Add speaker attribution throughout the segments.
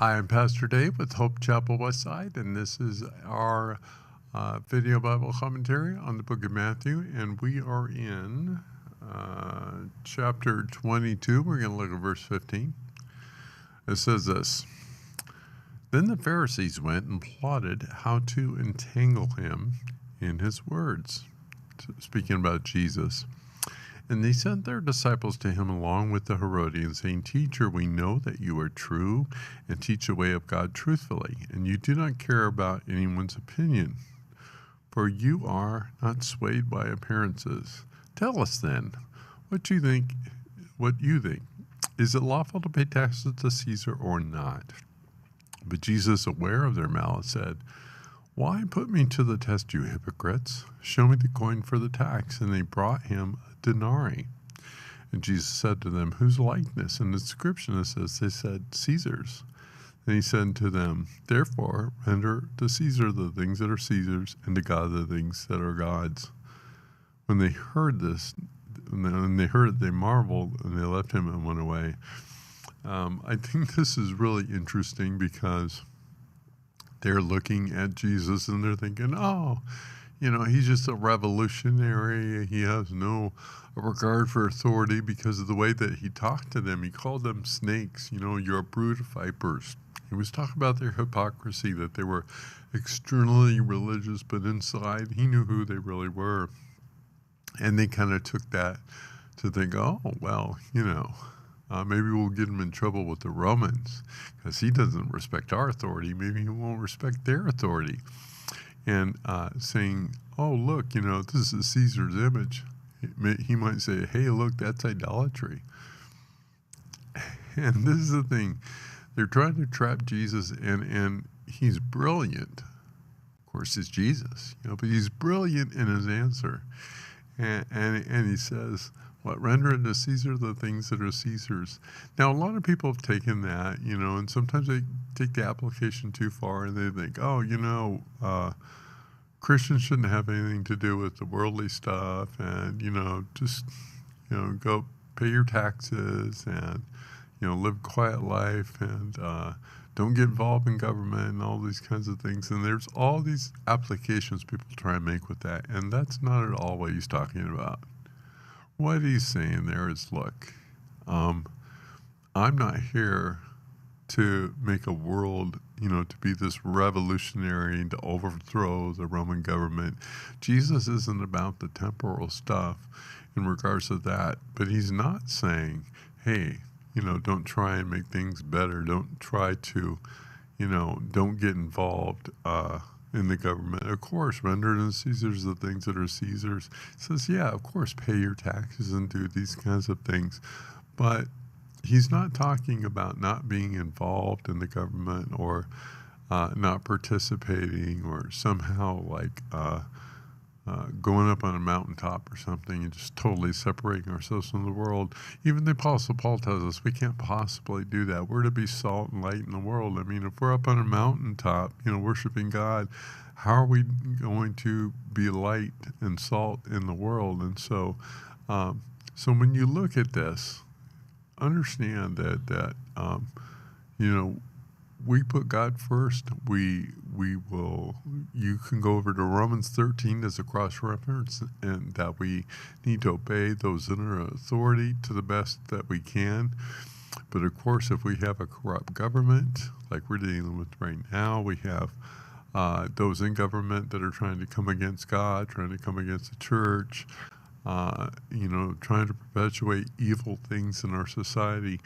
Speaker 1: I am Pastor Dave with Hope Chapel Westside, and this is our video Bible commentary on the book of Matthew, and we are in chapter 22. We're going to look at verse 15. It says this: Then the Pharisees went and plotted how to entangle him in his words, speaking about Jesus. And they sent their disciples to him along with the Herodians, saying, Teacher, we know that you are true and teach the way of God truthfully, and you do not care about anyone's opinion, for you are not swayed by appearances. Tell us then, what you think. Is it lawful to pay taxes to Caesar or not? But Jesus, aware of their malice, said, Why put me to the test, you hypocrites? Show me the coin for the tax. And they brought him a denarii. And Jesus said to them, Whose likeness? And the inscription, it says, they said, Caesar's. And he said to them, Therefore render to Caesar the things that are Caesar's, and to God the things that are God's. When they heard this, they marveled, and they left him and went away. I think this is really interesting because they're looking at Jesus and they're thinking, he's just a revolutionary. He has no regard for authority because of the way that he talked to them. He called them snakes. You're a brood of vipers. He was talking about their hypocrisy, that they were externally religious, but inside he knew who they really were. And they kind of took that to think, maybe we'll get him in trouble with the Romans because he doesn't respect our authority. Maybe he won't respect their authority. And saying, look, this is Caesar's image. He might say, hey, look, that's idolatry. And this is the thing. They're trying to trap Jesus, and he's brilliant. Of course, it's Jesus, but he's brilliant in his answer. And he says, render unto Caesar the things that are Caesar's. Now, a lot of people have taken that, and sometimes they take the application too far, and they think, Christians shouldn't have anything to do with the worldly stuff, and, just, go pay your taxes and, live a quiet life and don't get involved in government and all these kinds of things. And there's all these applications people try and make with that, and that's not at all what he's talking about. What he's saying there is, look, I'm not here to make a world, to be this revolutionary and to overthrow the Roman government. Jesus isn't about the temporal stuff in regards to that, but he's not saying, hey, don't try and make things better. Don't try to, don't get involved in the government. Of course, render to Caesar's the things that are Caesar's. He says, yeah, of course, pay your taxes and do these kinds of things. But he's not talking about not being involved in the government or not participating or somehow going up on a mountaintop or something and just totally separating ourselves from the world. Even the Apostle Paul tells us we can't possibly do that. We're to be salt and light in the world. I mean, if we're up on a mountaintop, worshiping God, how are we going to be light and salt in the world? And so when you look at this, understand that we put God first. You can go over to Romans 13 as a cross-reference, and that we need to obey those in our authority to the best that we can. But of course, if we have a corrupt government, like we're dealing with right now, we have those in government that are trying to come against God, trying to come against the church, trying to perpetuate evil things in our society.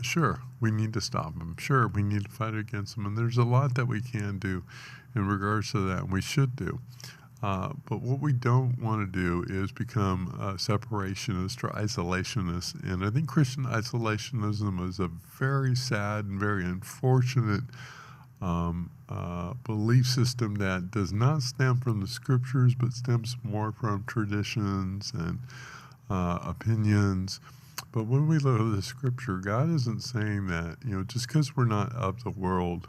Speaker 1: Sure, we need to stop them. Sure, we need to fight against them. And there's a lot that we can do in regards to that, and we should do. But what we don't want to do is become separationists or isolationists. And I think Christian isolationism is a very sad and very unfortunate belief system that does not stem from the scriptures, but stems more from traditions and opinions. But when we look at the scripture, God isn't saying that, just because we're not of the world,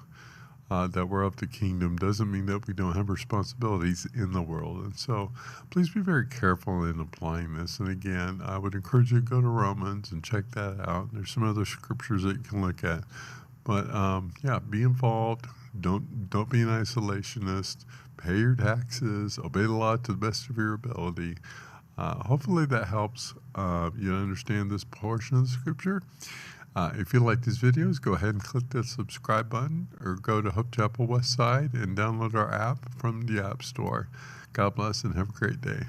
Speaker 1: that we're of the kingdom, doesn't mean that we don't have responsibilities in the world. And so please be very careful in applying this. And again, I would encourage you to go to Romans and check that out. There's some other scriptures that you can look at. But yeah, be involved. Don't be an isolationist. Pay your taxes. Obey the law to the best of your ability. Hopefully that helps you understand this portion of the scripture. If you like these videos, go ahead and click the subscribe button or go to Hope Chapel Westside and download our app from the App Store. God bless and have a great day.